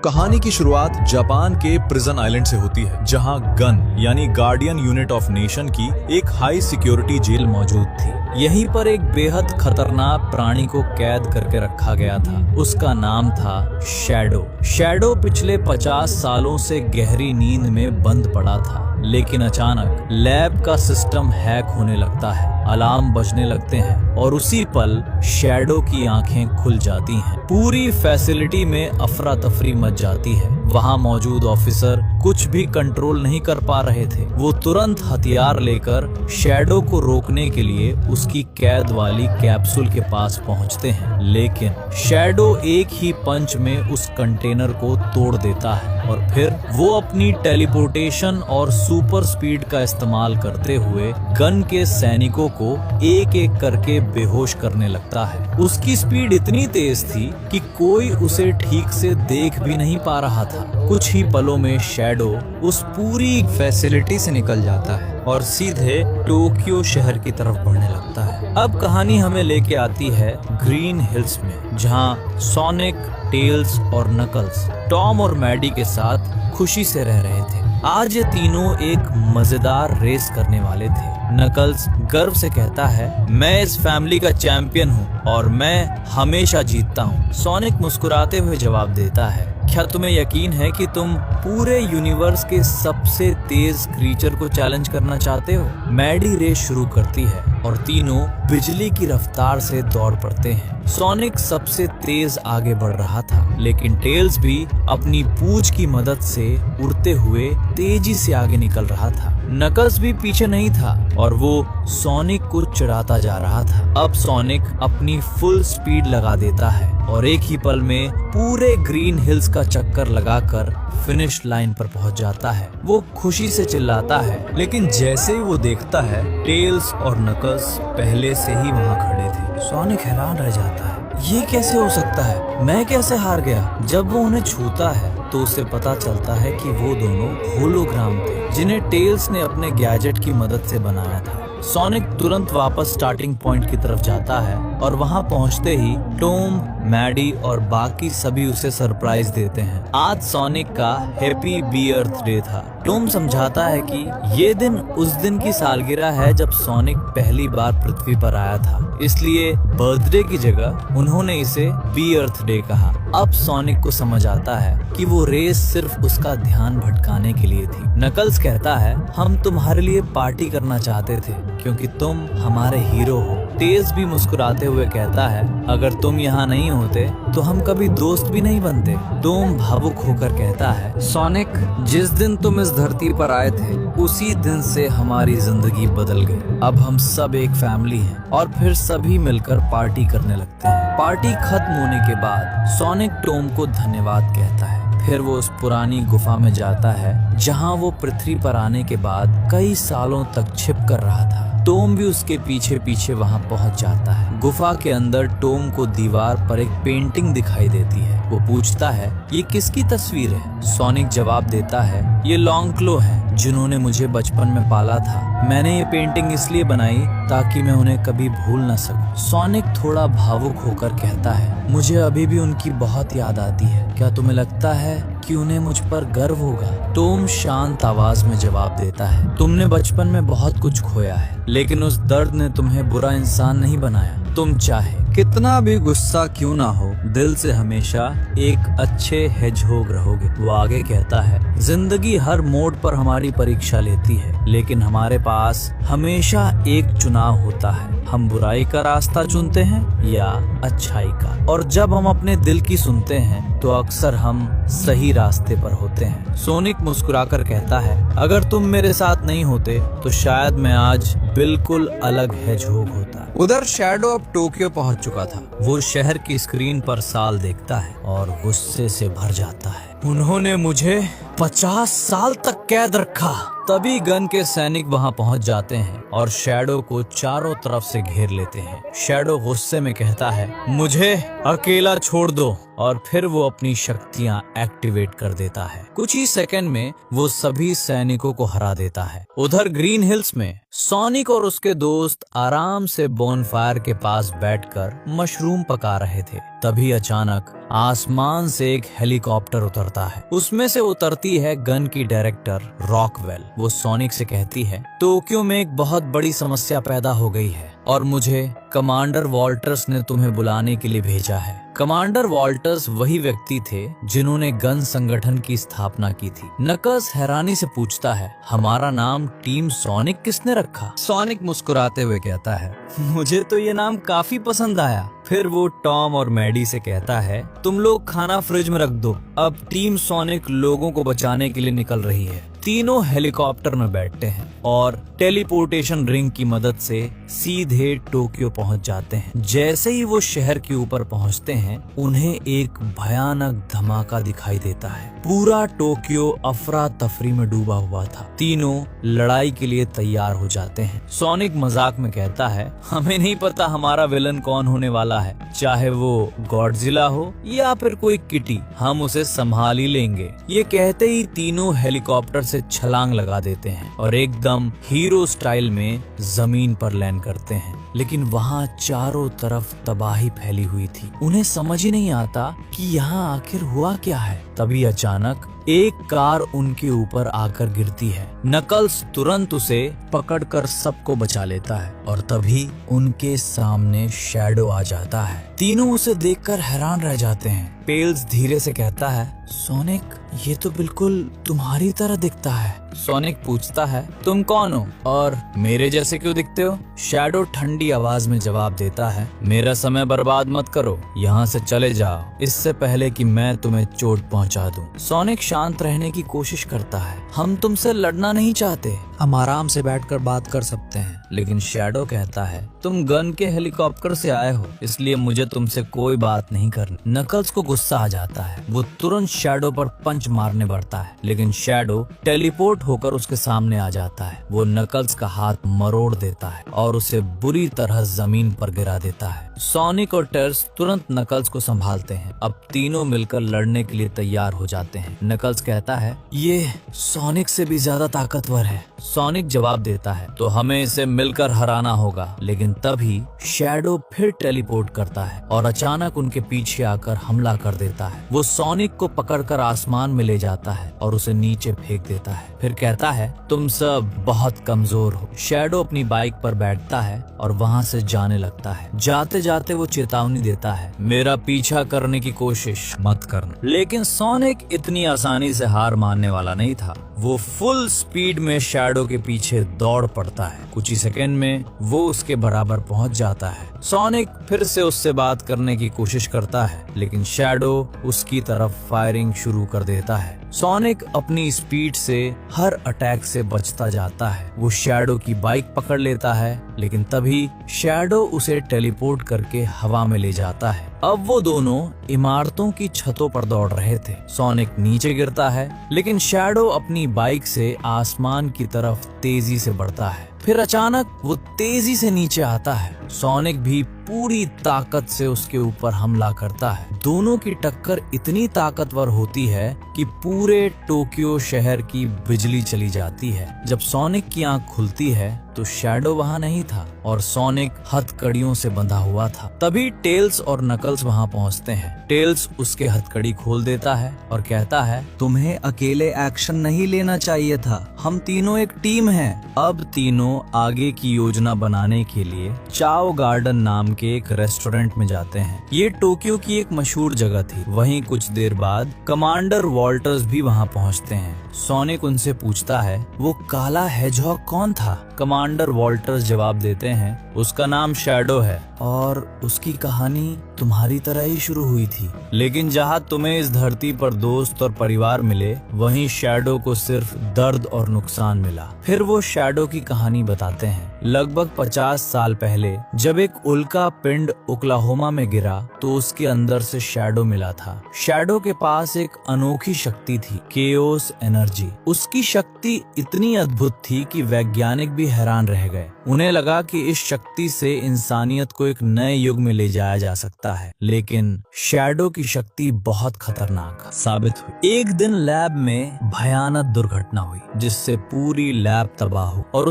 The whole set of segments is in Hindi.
कहानी की शुरुआत जापान के प्रिजन आइलैंड से होती है, जहां गन यानी गार्डियन यूनिट ऑफ नेशन की एक हाई सिक्योरिटी जेल मौजूद थी। यहीं पर एक बेहद खतरनाक प्राणी को कैद करके रखा गया था। उसका नाम था शैडो। शैडो पिछले 50 सालों से गहरी नींद में बंद पड़ा था, लेकिन अचानक लैब का सिस्टम हैक होने लगता है, अलार्म बजने लगते हैं और उसी पल शैडो की आंखें खुल जाती हैं। पूरी फैसिलिटी में अफरा तफरी मच जाती है। वहां मौजूद ऑफिसर कुछ भी कंट्रोल नहीं कर पा रहे थे। वो तुरंत हथियार लेकर शैडो को रोकने के लिए उसकी कैद वाली कैप्सूल के पास पहुंचते हैं, लेकिन शैडो एक ही पंच में उस कंटेनर को तोड़ देता है और फिर वो अपनी टेलीपोर्टेशन और सुपर स्पीड का इस्तेमाल करते हुए गन के सैनिकों को एक एक करके बेहोश करने लगता है। उसकी स्पीड इतनी तेज थी कि कोई उसे ठीक से देख भी नहीं पा रहा था। कुछ ही पलों में शैडो उस पूरी फैसिलिटी से निकल जाता है और सीधे टोक्यो शहर की तरफ बढ़ने लगता है। अब कहानी हमें लेके आती है ग्रीन हिल्स में, जहां सोनिक, टेल्स और नकल्स टॉम और मैडी के साथ खुशी से रह रहे थे। आज ये तीनों एक मजेदार रेस करने वाले थे। नकल्स गर्व से कहता है, मैं इस फैमिली का चैंपियन हूँ और मैं हमेशा जीतता हूँ। सोनिक मुस्कुराते हुए जवाब देता है, क्या तुम्हें यकीन है कि तुम पूरे यूनिवर्स के सबसे तेज क्रीचर को चैलेंज करना चाहते हो? मैडी रेस शुरू करती है और तीनों बिजली की रफ्तार से दौड़ पड़ते हैं। सोनिक सबसे तेज आगे बढ़ रहा था, लेकिन टेल्स भी अपनी पूंछ की मदद से उड़ते हुए तेजी से आगे निकल रहा था। नकल्स भी पीछे नहीं था और वो सोनिक को चिढ़ाता जा रहा था। अब सोनिक अपनी फुल स्पीड लगा देता है और एक ही पल में पूरे ग्रीन हिल्स का चक्कर लगाकर फिनिश लाइन पर पहुंच जाता है। वो खुशी से चिल्लाता है, लेकिन जैसे ही वो देखता है टेल्स और नकल्स पहले से ही वहां खड़े थे। सोनिक हैरान रह जाता है, ये कैसे हो सकता है? मैं कैसे हार गया? जब वो उन्हें छूता है तो उसे पता चलता है कि वो दोनों होलोग्राम थे, जिन्हें टेल्स ने अपने गैजेट की मदद से बनाया था। सोनिक तुरंत वापस स्टार्टिंग पॉइंट की तरफ जाता है और वहां पहुंचते ही टॉम, मैडी और बाकी सभी उसे सरप्राइज देते हैं। आज सोनिक का हैप्पी बी अर्थ डे था। टॉम समझाता है कि ये दिन उस दिन की सालगिरह है जब सोनिक पहली बार पृथ्वी पर आया था, इसलिए बर्थडे की जगह उन्होंने इसे बी अर्थ डे कहा। अब सोनिक को समझ आता है कि वो रेस सिर्फ उसका ध्यान भटकाने के लिए थी। नकल्स कहता है, हम तुम्हारे लिए पार्टी करना चाहते थे क्योंकि तुम हमारे हीरो हो। टेल्स भी मुस्कुराते हुए कहता है, अगर तुम यहाँ नहीं होते तो हम कभी दोस्त भी नहीं बनते। टॉम भावुक होकर कहता है, सोनिक, जिस दिन तुम इस धरती पर आए थे उसी दिन से हमारी जिंदगी बदल गई। अब हम सब एक फैमिली हैं और फिर सभी मिलकर पार्टी करने लगते हैं। पार्टी खत्म होने के बाद सोनिक टॉम को धन्यवाद कहता है। फिर वो उस पुरानी गुफा में जाता है जहां वो पृथ्वी पर आने के बाद कई सालों तक छिप कर रहा था। टॉम भी उसके पीछे पीछे वहां पहुंच जाता है। गुफा के अंदर टॉम को दीवार पर एक पेंटिंग दिखाई देती है। वो पूछता है, ये किसकी तस्वीर है? सोनिक जवाब देता है, ये लॉन्क्लो है, जिन्होंने मुझे बचपन में पाला था। मैंने ये पेंटिंग इसलिए बनाई ताकि मैं उन्हें कभी भूल न सकूं। सोनिक थोड़ा भावुक होकर कहता है, मुझे अभी भी उनकी बहुत याद आती है। क्या तुम्हें लगता है कि उन्हें मुझ पर गर्व होगा? टॉम शांत आवाज में जवाब देता है, तुमने बचपन में बहुत कुछ खोया है, लेकिन उस दर्द ने तुम्हें बुरा इंसान नहीं बनाया। तुम चाहे कितना भी गुस्सा क्यों ना हो, दिल से हमेशा एक अच्छे हेजहोग रहोगे। वो आगे कहता है, जिंदगी हर मोड़ पर हमारी परीक्षा लेती है, लेकिन हमारे पास हमेशा एक चुनाव होता है। हम बुराई का रास्ता चुनते हैं या अच्छाई का। और जब हम अपने दिल की सुनते हैं तो अक्सर हम सही रास्ते पर होते हैं। सोनिक मुस्कुराकर कहता है, अगर तुम मेरे साथ नहीं होते तो शायद मैं आज बिल्कुल अलग हेजहोग होता। उधर शैडो अब टोक्यो पहुंच चुका था। वो शहर की स्क्रीन पर साल देखता है और गुस्से से भर जाता है। उन्होंने मुझे 50 साल तक कैद रखा। तभी गन के सैनिक वहां पहुंच जाते हैं और शैडो को चारों तरफ से घेर लेते हैं। शैडो गुस्से में कहता है, मुझे अकेला छोड़ दो, और फिर वो अपनी शक्तियां एक्टिवेट कर देता है। कुछ ही सेकंड में वो सभी सैनिकों को हरा देता है। उधर ग्रीन हिल्स में सोनिक और उसके दोस्त आराम से बोनफायर के पास बैठकर मशरूम पका रहे थे। तभी अचानक आसमान से एक हेलीकॉप्टर उतरता है। उसमें से उतरती है गन की डायरेक्टर रॉकवेल। वो सोनिक से कहती है, टोक्यो में एक बहुत बड़ी समस्या पैदा हो गई है और मुझे कमांडर वॉल्टर्स ने तुम्हें बुलाने के लिए भेजा है। कमांडर वॉल्टर्स वही व्यक्ति थे जिन्होंने गन संगठन की स्थापना की थी। नकल्स हैरानी से पूछता है, हमारा नाम टीम सोनिक किसने रखा? सोनिक मुस्कुराते हुए कहता है, मुझे तो ये नाम काफी पसंद आया। फिर वो टॉम और मैडी से कहता है, तुम लोग खाना फ्रिज में रख दो, अब टीम सोनिक लोगों को बचाने के लिए निकल रही है। तीनों हेलीकॉप्टर में बैठते हैं और टेलीपोर्टेशन रिंग की मदद से सीधे टोक्यो पहुंच जाते हैं। जैसे ही वो शहर के ऊपर पहुंचते हैं, उन्हें एक भयानक धमाका दिखाई देता है। पूरा टोक्यो अफरा तफरी में डूबा हुआ था। तीनों लड़ाई के लिए तैयार हो जाते हैं। सोनिक मजाक में कहता है, हमें नहीं पता हमारा विलन कौन होने वाला है, चाहे वो गॉडजिला हो या फिर कोई किटी, हम उसे संभाल ही लेंगे। ये कहते ही तीनों हेलीकॉप्टर से छलांग लगा देते हैं और एकदम हीरो स्टाइल में जमीन पर लैंड करते हैं। लेकिन वहाँ चारों तरफ तबाही फैली हुई थी। उन्हें समझ ही नहीं आता कि यहाँ आखिर हुआ क्या है। तभी अचानक एक कार उनके ऊपर आकर गिरती है। नकल्स तुरंत उसे पकड़कर सबको बचा लेता है और तभी उनके सामने शैडो आ जाता है। तीनों उसे देखकर हैरान रह जाते हैं। टेल्स धीरे से कहता है, सोनिक, ये तो बिल्कुल तुम्हारी तरह दिखता है। सोनिक पूछता है, तुम कौन हो और मेरे जैसे क्यों दिखते हो? शैडो ठंडी आवाज में जवाब देता है, मेरा समय बर्बाद मत करो, यहाँ से चले जाओ, इससे पहले कि मैं तुम्हें चोट पहुँचा दूं। सोनिक शांत रहने की कोशिश करता है, हम तुमसे लड़ना नहीं चाहते, हम आराम से बैठकर बात कर सकते हैं। लेकिन शैडो कहता है, तुम गन के हेलीकॉप्टर से आए हो, इसलिए मुझे तुमसे कोई बात नहीं करनी। नकल्स को गुस्सा आ जाता है। वो तुरंत शैडो पर पंच मारने बढ़ता है, लेकिन शैडो टेलीपोर्ट होकर उसके सामने आ जाता है। वो नकल्स का हाथ मरोड़ देता है और उसे बुरी तरह जमीन पर गिरा देता है। सोनिक और टेल्स तुरंत नकल्स को संभालते हैं। अब तीनों मिलकर लड़ने के लिए तैयार हो जाते हैं। नकल्स कहता है, ये सोनिक से भी ज्यादा ताकतवर है। सोनिक जवाब देता है, तो हमें इसे मिलकर हराना होगा। लेकिन तभी शैडो फिर टेलीपोर्ट करता है और अचानक उनके पीछे आकर हमला कर देता है। वो सोनिक को पकड़कर आसमान में ले जाता है और उसे नीचे फेंक देता है। फिर कहता है, तुम सब बहुत कमजोर हो। शैडो अपनी बाइक पर बैठता है और वहाँ से जाने लगता है। जाते जाते वो चेतावनी देता है, मेरा पीछा करने की कोशिश मत करना। लेकिन सोनिक इतनी आसानी से हार मानने वाला नहीं था। वो फुल स्पीड में शैडो के पीछे दौड़ पड़ता है। कुछ ही सेकंड में वो उसके बराबर पहुंच जाता है। सोनिक फिर से उससे बात करने की कोशिश करता है, लेकिन शैडो उसकी तरफ फायरिंग शुरू कर देता है। सोनिक अपनी स्पीड से हर अटैक से बचता जाता है। वो शैडो की बाइक पकड़ लेता है, लेकिन तभी शैडो उसे टेलीपोर्ट करके हवा में ले जाता है। अब वो दोनों इमारतों की छतों पर दौड़ रहे थे। सोनिक नीचे गिरता है, लेकिन शैडो अपनी बाइक से आसमान की तरफ तेजी से बढ़ता है। फिर अचानक वो तेजी से नीचे आता है। सोनिक भी पूरी ताकत से उसके ऊपर हमला करता है। दोनों की टक्कर इतनी ताकतवर होती है कि पूरे टोक्यो शहर की बिजली चली जाती है। जब सोनिक की आंख खुलती है तो शैडो वहाँ नहीं था और सोनिक हथकड़ियों से बंधा हुआ था। तभी टेल्स और नकल्स वहाँ पहुँचते हैं। टेल्स उसके हथकड़ी खोल देता है और कहता है, तुम्हें अकेले एक्शन नहीं लेना चाहिए था, हम तीनों एक टीम हैं। अब तीनों आगे की योजना बनाने के लिए चाओ गार्डन नाम के एक रेस्टोरेंट में जाते हैं। ये टोक्यो की एक मशहूर जगह थी। वहीं कुछ देर बाद कमांडर वॉल्टर्स भी वहाँ पहुँचते हैं। सोनिक उनसे पूछता है, वो काला हेजहॉग कौन था? कमांडर वॉल्टर्स जवाब देते हैं, उसका नाम शैडो है और उसकी कहानी तुम्हारी तरह ही शुरू हुई थी। लेकिन जहाँ तुम्हें इस धरती पर दोस्त और परिवार मिले, वहीं शैडो को सिर्फ दर्द और नुकसान मिला। फिर वो शैडो की कहानी बताते हैं। लगभग 50 साल पहले जब एक उल्का पिंड ओक्लाहोमा में गिरा तो उसके अंदर से शैडो मिला था। शैडो के पास एक अनोखी शक्ति थी, केओस एनर्जी। उसकी शक्ति इतनी अद्भुत थी कि वैज्ञानिक भी हैरान रह गए। उन्हें लगा कि इस शक्ति से इंसानियत को एक नए युग में ले जाया जा सकता है। लेकिन शैडो की शक्ति बहुत खतरनाक साबित हुई। एक दिन लैब में भयानक दुर्घटना हुई जिससे पूरी लैब तबाह हुई और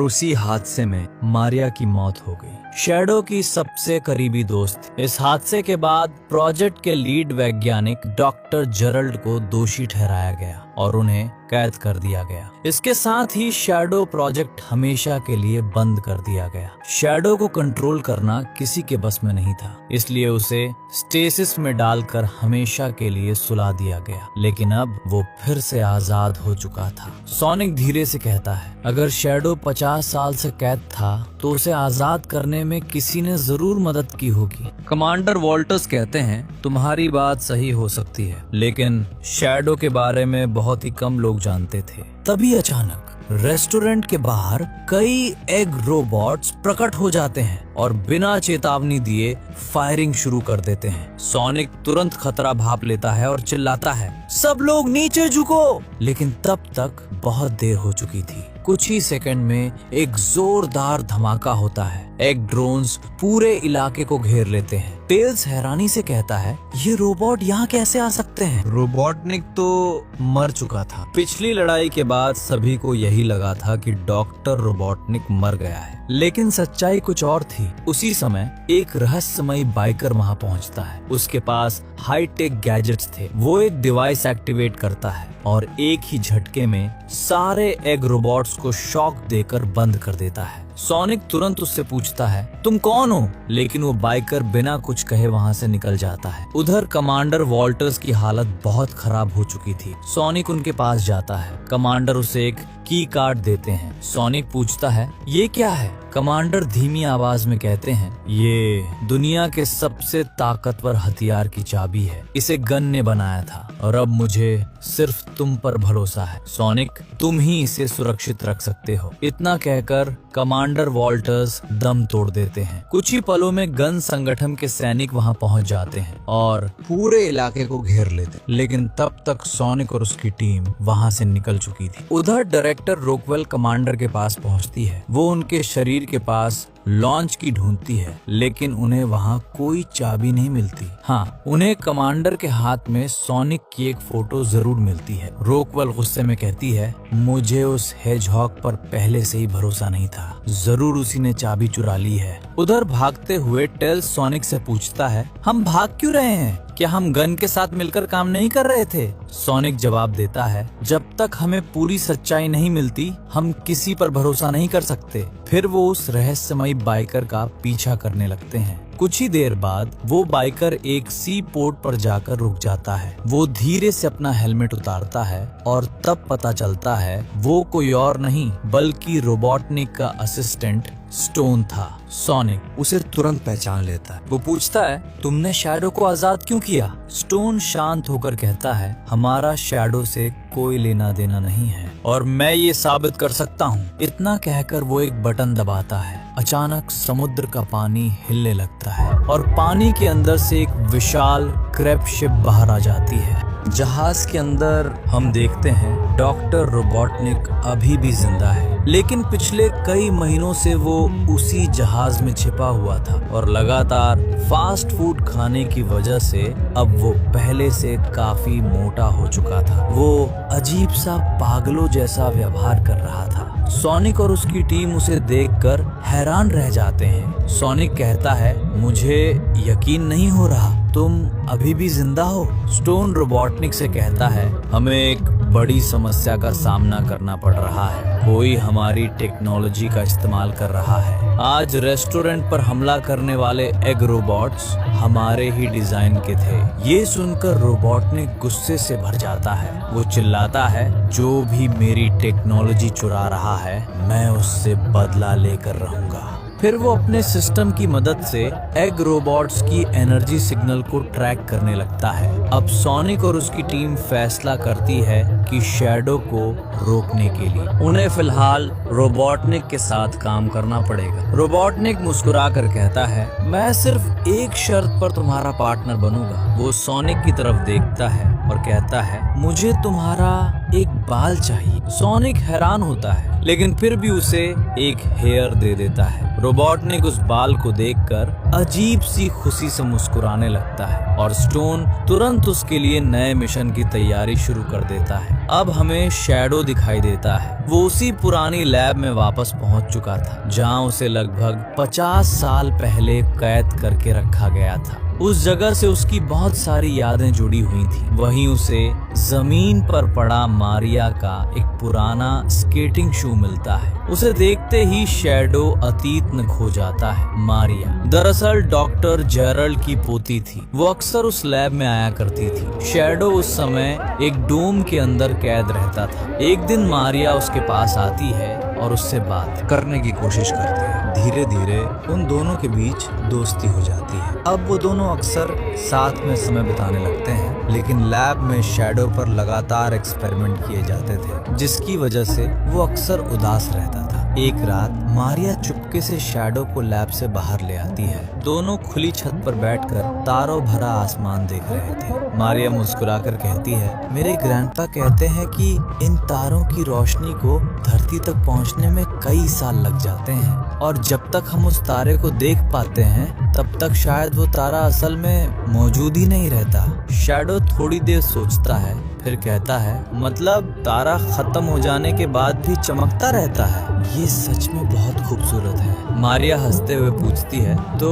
उसी हादसे में मारिया की मौत हो गई। शैडो की सबसे करीबी दोस्त। इस हादसे के बाद प्रोजेक्ट के लीड वैज्ञानिक डॉक्टर जेरल्ड को दोषी ठहराया गया और उन्हें कैद कर दिया गया। इसके साथ ही शैडो प्रोजेक्ट हमेशा के लिए बंद कर दिया गया। शैडो को कंट्रोल करना किसी के बस में नहीं था, इसलिए उसे स्टेसिस में डालकर हमेशा के लिए सुला दिया गया। लेकिन अब वो फिर से आजाद हो चुका था। सोनिक धीरे से कहता है, अगर शैडो 50 साल से कैद था तो उसे आजाद करने में किसी ने जरूर मदद की होगी। कमांडर वॉल्टर्स कहते हैं, तुम्हारी बात सही हो सकती है, लेकिन शैडो के बारे में बहुत ही कम लोग जानते थे। तभी अचानक रेस्टोरेंट के बाहर कई एग रोबोट्स प्रकट हो जाते हैं और बिना चेतावनी दिए फायरिंग शुरू कर देते हैं। सोनिक तुरंत खतरा भाप लेता है और चिल्लाता है, सब लोग नीचे झुको। लेकिन तब तक बहुत देर हो चुकी थी। कुछ ही सेकंड में एक जोरदार धमाका होता है। एग ड्रोन्स पूरे इलाके को घेर लेते हैं। टेल्स हैरानी से कहता है, ये रोबोट यहाँ कैसे आ सकते हैं? रोबोटनिक तो मर चुका था। पिछली लड़ाई के बाद सभी को यही लगा था कि डॉक्टर रोबोटनिक मर गया है, लेकिन सच्चाई कुछ और थी। उसी समय एक रहस्यमयी बाइकर वहाँ पहुँचता है। उसके पास हाईटेक गैजेट्स थे। वो एक डिवाइस एक्टिवेट करता है और एक ही झटके में सारे एग रोबोट्स को शॉक देकर बंद कर देता है। सोनिक तुरंत उससे पूछता है, तुम कौन हो? लेकिन वो बाइकर बिना कुछ कहे वहाँ से निकल जाता है। उधर कमांडर वॉल्टर्स की हालत बहुत खराब हो चुकी थी। सोनिक उनके पास जाता है। कमांडर उसे एक की कार्ड देते हैं। सोनिक पूछता है, ये क्या है? कमांडर धीमी आवाज में कहते हैं, ये दुनिया के सबसे ताकतवर हथियार की चाबी है। इसे गन ने बनाया था और अब मुझे सिर्फ तुम पर भरोसा है। सोनिक, तुम ही इसे सुरक्षित रख सकते हो। इतना कहकर कमांडर वॉल्टर्स दम तोड़ देते हैं। कुछ ही पलों में गन संगठन के सैनिक वहां पहुंच जाते हैं और पूरे इलाके को घेर लेते हैं। लेकिन तब तक सोनिक और उसकी टीम वहां से निकल चुकी थी। उधर डायरेक्टर रोकवेल कमांडर के पास पहुंचती है। वो उनके शरीर के पास लॉन्च की ढूंढती है, लेकिन उन्हें वहाँ कोई चाबी नहीं मिलती। हाँ, उन्हें कमांडर के हाथ में सोनिक की एक फोटो जरूर मिलती है। रोकवेल गुस्से में कहती है, मुझे उस हेजहॉग पर पहले से ही भरोसा नहीं था, जरूर उसी ने चाबी चुरा ली है। उधर भागते हुए टेल्स सोनिक से पूछता है, हम भाग क्यों रहे हैं? क्या हम गन के साथ मिलकर काम नहीं कर रहे थे? सोनिक जवाब देता है, जब तक हमें पूरी सच्चाई नहीं मिलती हम किसी पर भरोसा नहीं कर सकते। फिर वो उस रहस्यमयी बाइकर का पीछा करने लगते हैं। कुछ ही देर बाद वो बाइकर एक सी पोर्ट पर जाकर रुक जाता है। वो धीरे से अपना हेलमेट उतारता है और तब पता चलता है वो कोई और नहीं बल्कि रोबोटनिक का असिस्टेंट स्टोन था। सोनिक उसे तुरंत पहचान लेता है। वो पूछता है, तुमने शैडो को आजाद क्यों किया? स्टोन शांत होकर कहता है, हमारा शैडो से कोई लेना देना नहीं है और मैं ये साबित कर सकता हूँ। इतना कहकर वो एक बटन दबाता है। अचानक समुद्र का पानी हिलने लगता है और पानी के अंदर से एक विशाल क्रैब शिप बाहर आ जाती है। जहाज के अंदर हम देखते हैं डॉक्टर रोबोटनिक अभी भी जिंदा है, लेकिन पिछले कई महीनों से वो उसी जहाज में छिपा हुआ था और लगातार फास्ट फूड खाने की वजह से अब वो पहले से काफी मोटा हो चुका था। वो अजीब सा पागलों जैसा व्यवहार कर रहा था। सोनिक और उसकी टीम उसे देखकर हैरान रह जाते हैं। सोनिक कहता है, मुझे यकीन नहीं हो रहा, तुम अभी भी जिंदा हो। स्टोन रोबोटनिक से कहता है, हमें एक बड़ी समस्या का सामना करना पड़ रहा है। कोई हमारी टेक्नोलॉजी का इस्तेमाल कर रहा है। आज रेस्टोरेंट पर हमला करने वाले एग रोबोट्स हमारे ही डिजाइन के थे। ये सुनकर रोबोटनिक गुस्से से भर जाता है। वो चिल्लाता है, जो भी मेरी टेक्नोलॉजी चुरा रहा है मैं उससे बदला लेकर रहूंगा। फिर वो अपने सिस्टम की मदद से एग रोबोट्स की एनर्जी सिग्नल को ट्रैक करने लगता है। अब सोनिक और उसकी टीम फैसला करती है कि शैडो को रोकने के लिए उन्हें फिलहाल रोबोटनिक के साथ काम करना पड़ेगा। रोबोटनिक मुस्कुराकर कहता है, मैं सिर्फ एक शर्त पर तुम्हारा पार्टनर बनूंगा। वो सोनिक की तरफ देखता है और कहता है मुझे तुम्हारा एक बाल चाहिए। सोनिक हैरान होता है लेकिन फिर भी उसे एक हेयर दे देता है। रोबोटनिक उस बाल को देखकर अजीब सी खुशी से मुस्कुराने लगता है और स्टोन तुरंत उसके लिए नए मिशन की तैयारी शुरू कर देता है। अब हमें शैडो दिखाई देता है। वो उसी पुरानी लैब में वापस पहुंच चुका था जहां उसे लगभग 50 साल पहले कैद करके रखा गया था। उस जगह से उसकी बहुत सारी यादें जुड़ी हुई थी। वहीं उसे जमीन पर पड़ा मारिया का एक पुराना स्केटिंग शू मिलता है। उसे देखते ही शैडो अतीत में खो जाता है। मारिया दरअसल डॉक्टर जेरल्ड की पोती थी। वो अक्सर उस लैब में आया करती थी। शैडो उस समय एक डोम के अंदर कैद रहता था। एक दिन मारिया उसके पास आती है और उससे बात करने की कोशिश करती है। धीरे धीरे उन दोनों के बीच दोस्ती हो जाती है। अब वो दोनों अक्सर साथ में समय बिताने लगते हैं, लेकिन लैब में शैडो पर लगातार एक्सपेरिमेंट किए जाते थे, जिसकी वजह से वो अक्सर उदास रहता था। एक रात मारिया चुपके से शैडो को लैब से बाहर ले आती है। दोनों खुली छत पर बैठकर तारों भरा आसमान देख रहे थे। मारिया मुस्कुराकर कहती है मेरे ग्रैंडपा कहते हैं कि इन तारों की रोशनी को धरती तक पहुंचने में कई साल लग जाते हैं और जब तक हम उस तारे को देख पाते हैं तब तक शायद वो तारा असल में मौजूद ही नहीं रहता। शैडो थोड़ी देर सोचता है, फिर कहता है मतलब तारा खत्म हो जाने के बाद भी चमकता रहता है। ये सच में बहुत खूबसूरत है। मारिया हंसते हुए पूछती है तो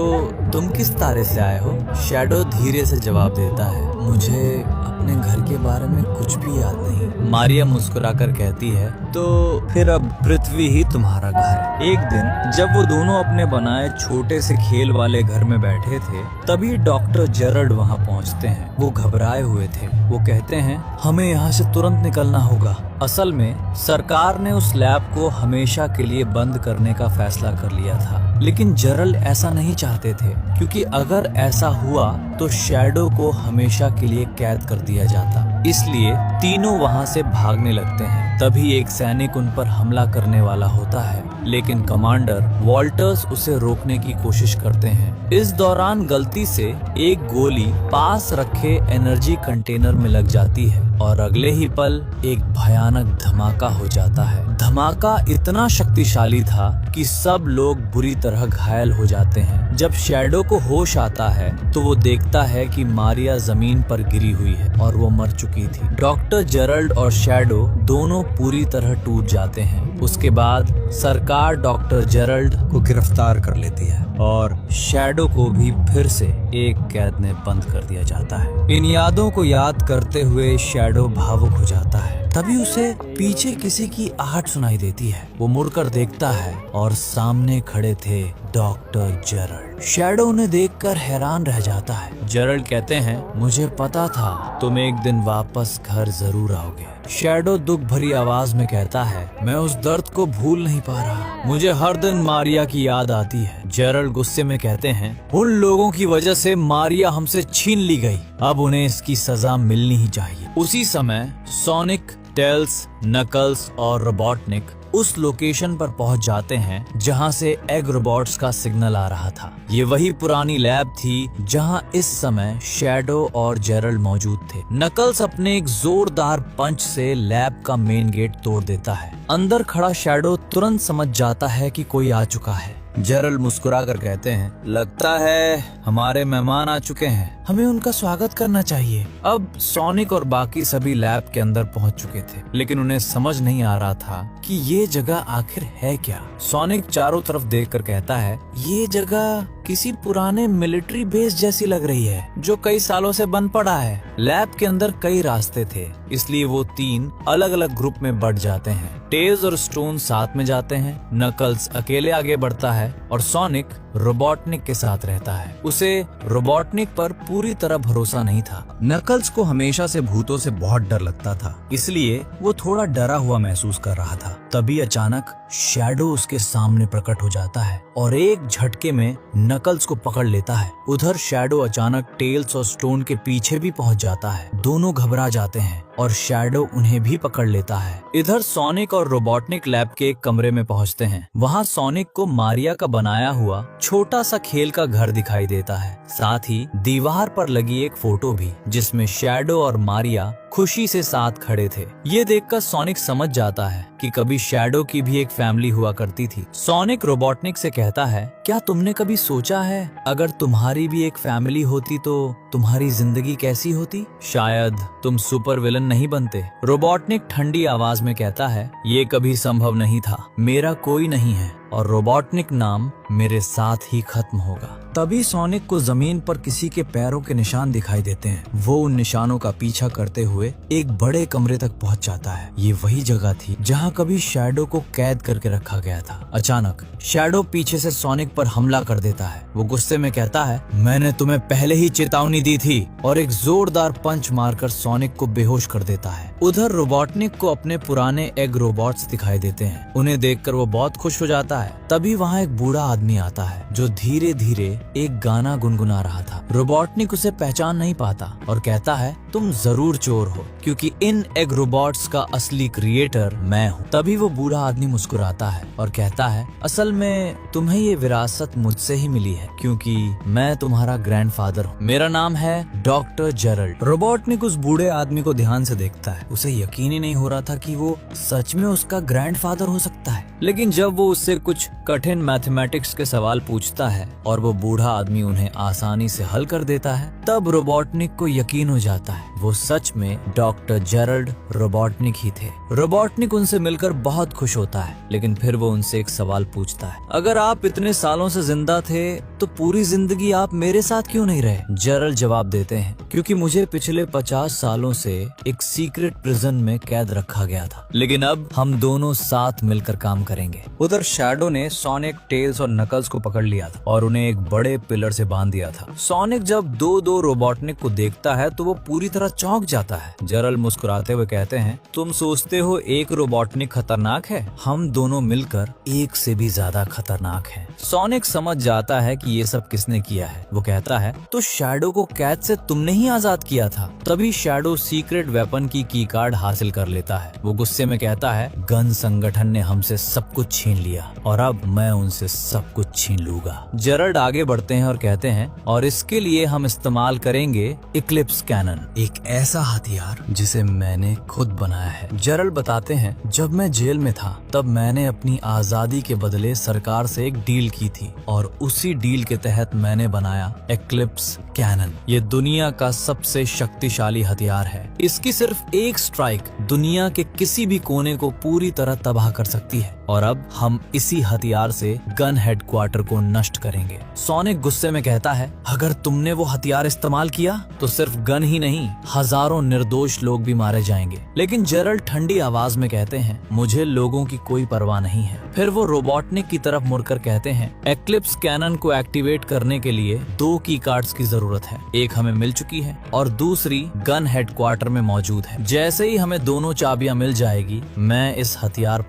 तुम किस तारे से आए हो? शैडो धीरे से जवाब देता है मुझे अपने घर के बारे में कुछ भी याद नहीं। मारिया मुस्कुराकर कहती है तो फिर अब पृथ्वी ही तुम्हारा घर। एक दिन जब वो दोनों अपने बनाए छोटे से खेल वाले घर में बैठे थे, तभी डॉक्टर जेरल्ड वहां पहुंचते हैं। वो घबराए हुए थे। वो कहते हैं हमें यहाँ से तुरंत निकलना होगा। असल में सरकार ने उस लैब को हमेशा के लिए बंद करने का फैसला कर लिया था, लेकिन जेरल्ड ऐसा नहीं चाहते थे, क्योंकि अगर ऐसा हुआ तो शैडो को हमेशा के लिए कैद कर दिया जाता। इसलिए तीनों वहां से भागने लगते हैं। तभी एक सैनिक उन पर हमला करने वाला होता है, लेकिन कमांडर वॉल्टर्स उसे रोकने की कोशिश करते हैं। इस दौरान गलती से एक गोली पास रखे एनर्जी कंटेनर में लग जाती है और अगले ही पल एक भयानक धमाका हो जाता है। धमाका इतना शक्तिशाली था कि सब लोग बुरी तरह घायल हो जाते हैं। जब शैडो को होश आता है तो वो देखता है कि मारिया जमीन पर गिरी हुई है और वो मर चुकी थी। डॉक्टर जेरल्ड और शैडो दोनों पूरी तरह टूट जाते हैं। उसके बाद सरकार डॉक्टर जेरल्ड को गिरफ्तार कर लेती है और शैडो को भी फिर से एक कैद में बंद कर दिया जाता है। इन यादों को याद करते हुए शैडो भावुक हो जाता है। तभी उसे पीछे किसी की आहट सुनाई देती है। वो मुड़कर देखता है और सामने खड़े थे डॉक्टर जेरल्ड। शैडो उन्हें देखकर हैरान रह जाता है। जेरल्ड कहते हैं मुझे पता था तुम एक दिन वापस घर जरूर आओगे। शैडो दुख भरी आवाज में कहता है मैं उस दर्द को भूल नहीं पा रहा। मुझे हर दिन मारिया की याद आती है। जेरल्ड गुस्से में कहते हैं उन लोगों की वजह से मारिया हमसे छीन ली गई। अब उन्हें इसकी सजा मिलनी ही चाहिए। उसी समय सोनिक, टेल्स, नकल्स और रोबोटनिक उस लोकेशन पर पहुंच जाते हैं जहां से एग रोबोट्स का सिग्नल आ रहा था। ये वही पुरानी लैब थी जहां इस समय शैडो और जेरल्ड मौजूद थे। नकल्स अपने एक जोरदार पंच से लैब का मेन गेट तोड़ देता है। अंदर खड़ा शैडो तुरंत समझ जाता है कि कोई आ चुका है। जेरल्ड मुस्कुराकर कहते हैं लगता है हमारे मेहमान आ चुके हैं, हमें उनका स्वागत करना चाहिए। अब सोनिक और बाकी सभी लैब के अंदर पहुंच चुके थे, लेकिन उन्हें समझ नहीं आ रहा था कि ये जगह आखिर है क्या। सोनिक चारों तरफ देखकर कहता है ये जगह किसी पुराने मिलिट्री बेस जैसी लग रही है जो कई सालों से बंद पड़ा है। लैब के अंदर कई रास्ते थे, इसलिए वो 3 अलग अलग ग्रुप में बढ़ जाते हैं। टेज और स्टोन साथ में जाते हैं, नकल्स अकेले आगे बढ़ता है और सोनिक रोबोटनिक के साथ रहता है। उसे रोबोटनिक पर पूरी तरह भरोसा नहीं था। नकल्स को हमेशा से भूतों से बहुत डर लगता था, इसलिए वो थोड़ा डरा हुआ महसूस कर रहा था। तभी अचानक शैडो उसके सामने प्रकट हो जाता है और एक झटके में नकल्स को पकड़ लेता है। उधर शैडो अचानक टेल्स और स्टोन के पीछे भी पहुंच जाता है। दोनों घबरा जाते हैं और शैडो उन्हें भी पकड़ लेता है। इधर सोनिक और रोबोटनिक लैब के एक कमरे में पहुंचते हैं। वहां सोनिक को मारिया का बनाया हुआ छोटा सा खेल का घर दिखाई देता है, साथ ही दीवार पर लगी एक फोटो भी जिसमें शैडो और मारिया खुशी से साथ खड़े थे। ये देखकर सोनिक समझ जाता है कि कभी शैडो की भी एक फैमिली हुआ करती थी। सोनिक रोबोटनिक से कहता है, क्या तुमने कभी सोचा है अगर तुम्हारी भी एक फैमिली होती तो तुम्हारी जिंदगी कैसी होती? शायद तुम सुपर विलन नहीं बनते। रोबोटनिक ठंडी आवाज में कहता है, ये कभी संभव नहीं था, मेरा कोई नहीं है और रोबोटनिक नाम मेरे साथ ही खत्म होगा। तभी सोनिक को जमीन पर किसी के पैरों के निशान दिखाई देते हैं। वो उन निशानों का पीछा करते हुए एक बड़े कमरे तक पहुंच जाता है। ये वही जगह थी जहां कभी शैडो को कैद करके रखा गया था। अचानक शैडो पीछे से सोनिक पर हमला कर देता है। वो गुस्से में कहता है, मैंने तुम्हें पहले ही चेतावनी दी थी, और एक जोरदार पंच मारकर सोनिक को बेहोश कर देता है। उधर रोबोटनिक को अपने पुराने एग रोबोट्स दिखाई देते हैं। उन्हें देखकर वो बहुत खुश हो जाता है। तभी वहाँ एक बूढ़ा आदमी आता है जो धीरे धीरे एक गाना गुनगुना रहा था। रोबोटनिक उसे पहचान नहीं पाता और कहता है, तुम जरूर चोर हो, क्योंकि इन एग रोबोट्स का असली क्रिएटर मैं हूँ। तभी वो बूढ़ा आदमी मुस्कुराता है और कहता है, असल में तुम्हें ये विरासत मुझसे ही मिली है, क्योंकि मैं तुम्हारा ग्रैंडफादर हूँ। मेरा नाम है डॉक्टर जेरल्ड। रोबोटनिक उस बूढ़े आदमी को ध्यान से देखता है। उसे यकीन ही नहीं हो रहा था कि वो सच में उसका ग्रैंडफादर हो सकता है। लेकिन जब वो उससे कुछ कठिन मैथमेटिक्स के सवाल पूछता है और वो बूढ़ा आदमी उन्हें आसानी से हल कर देता है, तब रोबोटनिक को यकीन हो जाता है वो सच में डॉक्टर जेरल्ड रोबोटनिक ही थे। रोबोटनिक उनसे मिलकर बहुत खुश होता है, लेकिन फिर वो उनसे एक सवाल पूछता है, अगर आप इतने सालों से जिंदा थे तो पूरी जिंदगी आप मेरे साथ क्यों नहीं रहे? जेरल्ड जवाब देते हैं, क्योंकि मुझे पिछले 50 सालों से एक सीक्रेट प्रिजन में कैद रखा गया था, लेकिन अब हम दोनों साथ मिलकर काम करेंगे। उधर शैडो ने सोनिक, टेल्स और नकल्स को पकड़ लिया था और उन्हें एक बड़े पिलर से बांध दिया था। सोनिक जब दो रोबोटनिक को देखता है तो वो पूरी तरह चौंक जाता है। जेरल्ड मुस्कुराते हुए कहते हैं, तुम सोचते हो एक रोबोटनिक खतरनाक है, हम दोनों मिलकर एक से भी ज्यादा खतरनाक हैं। सोनिक समझ जाता है कि ये सब किसने किया है। वो कहता है, तो शैडो को कैद से तुमने ही आजाद किया था। तभी शैडो सीक्रेट वेपन की कार्ड हासिल कर लेता है। वो गुस्से में कहता है, गन संगठन ने हमसे सब कुछ छीन लिया और अब मैं उनसे सब कुछ छीन लूंगा। जेरल्ड आगे बढ़ते हैं और कहते हैं, और इसके लिए हम इस्तेमाल करेंगे इक्लिप्स कैनन, एक ऐसा हथियार जिसे मैंने खुद बनाया है। जेरल्ड बताते हैं, जब मैं जेल में था तब मैंने अपनी आजादी के बदले सरकार से एक डील की थी और उसी डील के तहत मैंने बनाया इक्लिप्स कैनन। ये दुनिया का सबसे शक्तिशाली हथियार है। इसकी सिर्फ एक स्ट्राइक दुनिया के किसी भी कोने को पूरी तरह तबाह कर सकती है और अब हम इसी हथियार से गन हेडक्वार्टर को नष्ट करेंगे। सोनिक गुस्से में कहता है, अगर तुमने वो हथियार इस्तेमाल किया तो सिर्फ गन ही नहीं, हजारों निर्दोष लोग भी मारे जाएंगे। लेकिन जेरल्ड ठंडी आवाज में कहते हैं, मुझे लोगों की कोई परवाह नहीं है। फिर वो रोबोटनिक की तरफ मुड़कर कहते हैं, इक्लिप्स कैनन को एक्टिवेट करने के लिए 2 की कार्ड्स की जरूरत है। एक हमें मिल चुकी है और दूसरी गन हेडक्वार्टर में मौजूद है। जैसे ही हमें दोनों चाबियां मिल जाएगी, मैं इस हथियार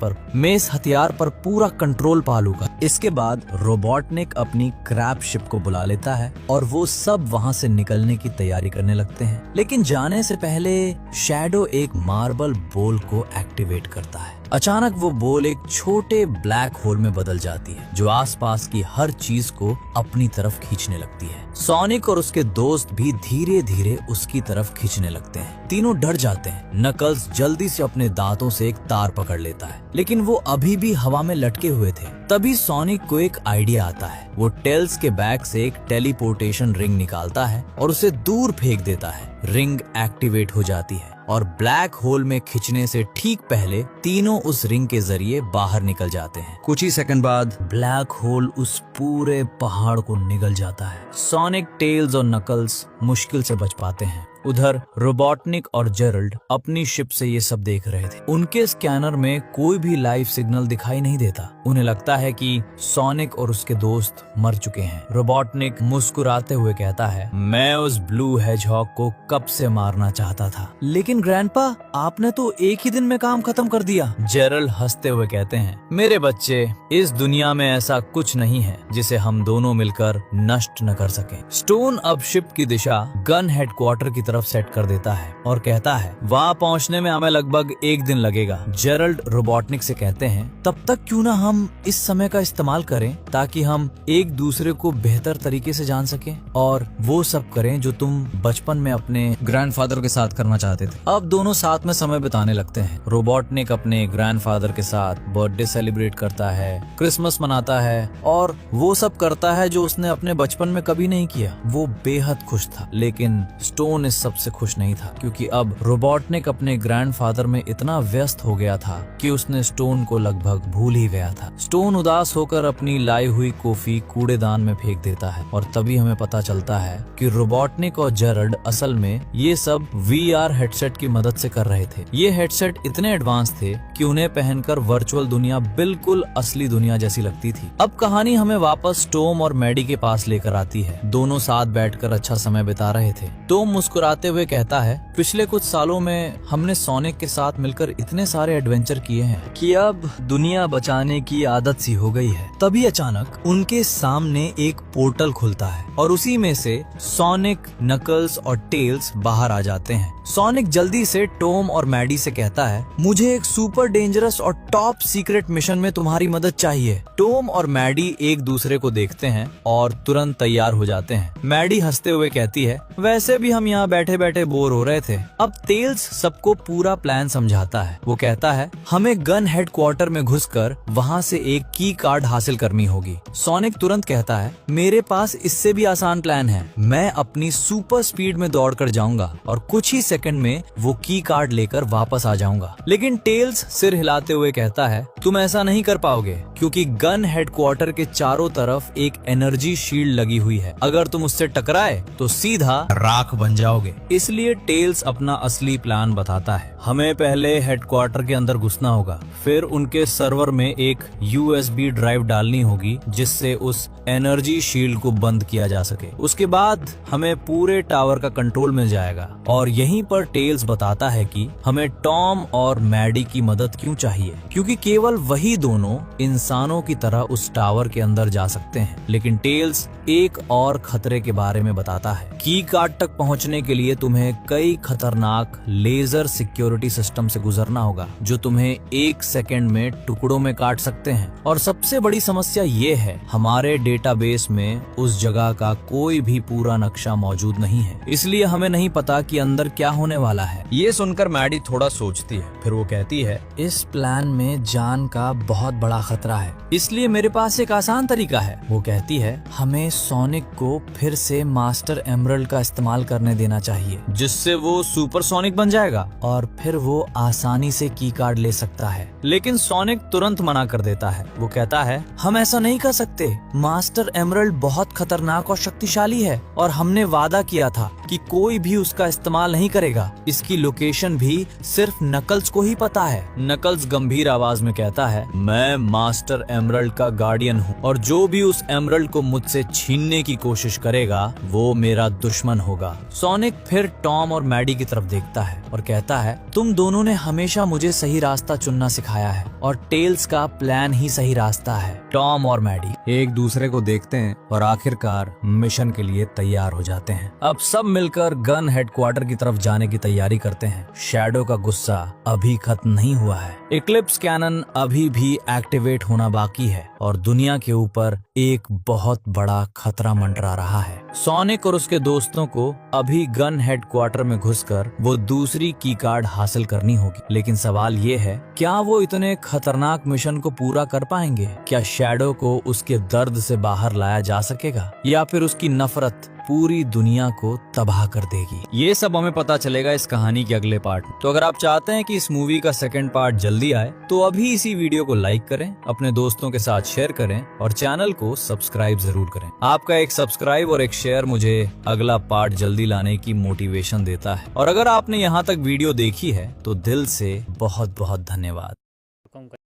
पर पूरा कंट्रोल पा लूंगा। इसके बाद रोबोटनिक अपनी क्रैब शिप को बुला लेता है और वो सब वहाँ से निकलने की तैयारी करने लगते हैं। लेकिन जाने से पहले शैडो एक मार्बल बॉल को एक्टिवेट करता है। अचानक वो बॉल एक छोटे ब्लैक होल में बदल जाती है जो आसपास की हर चीज को अपनी तरफ खींचने लगती है। सोनिक और उसके दोस्त भी धीरे धीरे उसकी तरफ खींचने लगते हैं। तीनों डर जाते हैं। नकल्स जल्दी से अपने दांतों से एक तार पकड़ लेता है, लेकिन वो अभी भी हवा में लटके हुए थे। तभी सोनिक को एक आइडिया आता है। वो टेल्स के बैग से एक टेलीपोर्टेशन रिंग निकालता है और उसे दूर फेंक देता है। रिंग एक्टिवेट हो जाती है और ब्लैक होल में खिंचने से ठीक पहले तीनों उस रिंग के जरिए बाहर निकल जाते हैं। कुछ ही सेकंड बाद ब्लैक होल उस पूरे पहाड़ को निगल जाता है। सोनिक, टेल्स और नकल्स मुश्किल से बच पाते हैं। उधर रोबोटनिक और जेरल्ड अपनी शिप से ये सब देख रहे थे। उनके स्कैनर में कोई भी लाइव सिग्नल दिखाई नहीं देता। उन्हें लगता है कि सोनिक और उसके दोस्त मर चुके हैं। रोबोटनिक मुस्कुराते हुए कहता है, मैं उस ब्लू हेजहॉग को कब से मारना चाहता था, लेकिन ग्रैंडपा आपने तो एक ही दिन में काम खत्म कर दिया। जेरल्ड हंसते हुए कहते हैं, मेरे बच्चे, इस दुनिया में ऐसा कुछ नहीं है जिसे हम दोनों मिलकर नष्ट न कर सके। स्टोन अब शिप की दिशा गन हेडक्वार्टर की तरफ सेट कर देता है और कहता है, वहाँ पहुँचने में हमें लगभग 1 दिन लगेगा। जेरल्ड रोबोटनिक से कहते हैं, तब तक क्यों ना हम हम इस समय का इस्तेमाल करें ताकि हम एक दूसरे को बेहतर तरीके से जान सकें और वो सब करें जो तुम बचपन में अपने ग्रैंडफादर के साथ करना चाहते थे। अब दोनों साथ में समय बिताने लगते हैं। रोबोटनिक अपने ग्रैंडफादर के साथ बर्थडे सेलिब्रेट करता है, क्रिसमस मनाता है और वो सब करता है जो उसने अपने बचपन में कभी नहीं किया। वो बेहद खुश था, लेकिन स्टोन इस सबसे खुश नहीं था, क्योंकि अब रोबोटनिक अपने ग्रैंडफादर में इतना व्यस्त हो गया था कि उसने स्टोन को लगभग भूल ही गया था। स्टोन उदास होकर अपनी लाई हुई कॉफी कूड़ेदान में फेंक देता है और तभी हमें पता चलता है कि रोबोटनिक और जेरल्ड असल में ये सब VR हेडसेट की मदद से कर रहे थे। ये हेडसेट इतने एडवांस थे कि उन्हें पहनकर वर्चुअल दुनिया बिल्कुल असली दुनिया जैसी लगती थी। अब कहानी हमें वापस टॉम और मैडी के पास लेकर आती है। दोनों साथ बैठकर अच्छा समय बिता रहे थे। टॉम मुस्कुराते हुए कहता है, पिछले कुछ सालों में हमने सोनिक के साथ मिलकर इतने सारे एडवेंचर किए हैं कि अब दुनिया बचाने की आदत सी हो गई है। तभी अचानक उनके सामने एक पोर्टल खुलता है और उसी में से सोनिक, नकल्स और टेल्स बाहर आ जाते हैं। सोनिक जल्दी से टॉम और मैडी से कहता है, मुझे एक सुपर डेंजरस और टॉप सीक्रेट मिशन में तुम्हारी मदद चाहिए। टॉम और मैडी एक दूसरे को देखते हैं और तुरंत तैयार हो जाते हैं। मैडी हंसते हुए कहती है, वैसे भी हम यहाँ बैठे बैठे बोर हो रहे थे। अब टेल्स सबको पूरा प्लान समझाता है। वो कहता है, हमें गन हेडक्वार्टर में घुसकर वहाँ से एक की कार्ड हासिल करनी होगी। सोनिक तुरंत कहता है, मेरे पास इससे भी आसान प्लान है। मैं अपनी सुपर स्पीड में दौड़कर जाऊंगा और कुछ ही सेकंड में वो की कार्ड लेकर वापस आ जाऊंगा। लेकिन टेल्स सिर हिलाते हुए कहता है, तुम ऐसा नहीं कर पाओगे, क्योंकि गन हेडक्वार्टर के चारों तरफ एक एनर्जी शील्ड लगी हुई है। अगर तुम उससे टकराए तो सीधा राख बन जाओगे। इसलिए टेल्स अपना असली प्लान बताता है। हमें पहले हेडक्वार्टर के अंदर घुसना होगा, फिर उनके सर्वर में एक USB ड्राइव डालनी होगी जिससे उस एनर्जी शील्ड को बंद किया जा सके। उसके बाद हमें पूरे टावर का कंट्रोल मिल जाएगा। और यहीं पर टेल्स बताता है कि हमें टॉम और मैडी की मदद क्यों चाहिए, क्योंकि केवल वही दोनों इंसानों की तरह उस टावर के अंदर जा सकते हैं। लेकिन टेल्स एक और खतरे के बारे में बताता है। की कार्ड तक पहुंचने के लिए तुम्हें कई खतरनाक लेजर सिक्योरिटी सिस्टम से गुजरना होगा, जो तुम्हें एक सेकंड में टुकड़ों में काट सकते हैं। और सबसे बड़ी समस्या ये है, हमारे डेटाबेस में उस जगह का कोई भी पूरा नक्शा मौजूद नहीं है, इसलिए हमें नहीं पता कि अंदर क्या होने वाला है। ये सुनकर मैडी थोड़ा सोचती है, फिर वो कहती है, इस प्लान में जान का बहुत बड़ा खतरा है, इसलिए मेरे पास एक आसान तरीका है। वो कहती है, हमें सोनिक को फिर से मास्टर एमरल्ड का इस्तेमाल करने देना चाहिए, जिससे वो सुपर सोनिक बन जाएगा और फिर वो आसानी से की कार्ड ले सकता है। लेकिन सोनिक तुरंत मना कर देता है। वो कहता है, हम ऐसा नहीं कर सकते। मास्टर एमरल्ड बहुत खतरनाक और शक्तिशाली है और हमने वादा किया था कि कोई भी उसका इस्तेमाल नहीं करेगा। इसकी लोकेशन भी सिर्फ नकल्स को ही पता है। नकल्स गंभीर आवाज में कहता है, मैं मास्टर एमरल्ड का गार्डियन हूँ और जो भी उस एमरल्ड को मुझसे छीनने की कोशिश करेगा वो मेरा दुश्मन होगा। सोनिक फिर टॉम और मैडी की तरफ देखता है और कहता है, तुम दोनों ने हमेशा मुझे सही रास्ता चुनना सिखाया है और टेल्स का प्लान ही सही रास्ता है। टॉम और मैडी एक दूसरे को देखते हैं और आखिरकार मिशन के लिए तैयार हो जाते हैं। अब सब मिलकर गन हेडक्वार्टर की तरफ जाने की तैयारी करते हैं। शैडो का गुस्सा अभी खत्म नहीं हुआ है। इक्लिप्स कैनन अभी भी एक्टिवेट होना बाकी है और दुनिया के ऊपर एक बहुत बड़ा खतरा मंडरा रहा है। सोनिक और उसके दोस्तों को अभी गन हेडक्वार्टर में घुसकर वो दूसरी की कार्ड हासिल करनी होगी। लेकिन सवाल ये है, क्या वो इतने खतरनाक मिशन को पूरा कर पाएंगे? क्या शैडो को उसके दर्द से बाहर लाया जा सकेगा या फिर उसकी नफरत पूरी दुनिया को तबाह कर देगी? ये सब हमें पता चलेगा इस कहानी के अगले पार्ट में। तो अगर आप चाहते हैं कि इस मूवी का सेकंड पार्ट जल्दी आए तो अभी इसी वीडियो को लाइक करें, अपने दोस्तों के साथ शेयर करें और चैनल को सब्सक्राइब जरूर करें। आपका एक सब्सक्राइब और एक शेयर मुझे अगला पार्ट जल्दी लाने की मोटिवेशन देता है। और अगर आपने यहाँ तक वीडियो देखी है तो दिल से बहुत बहुत धन्यवाद।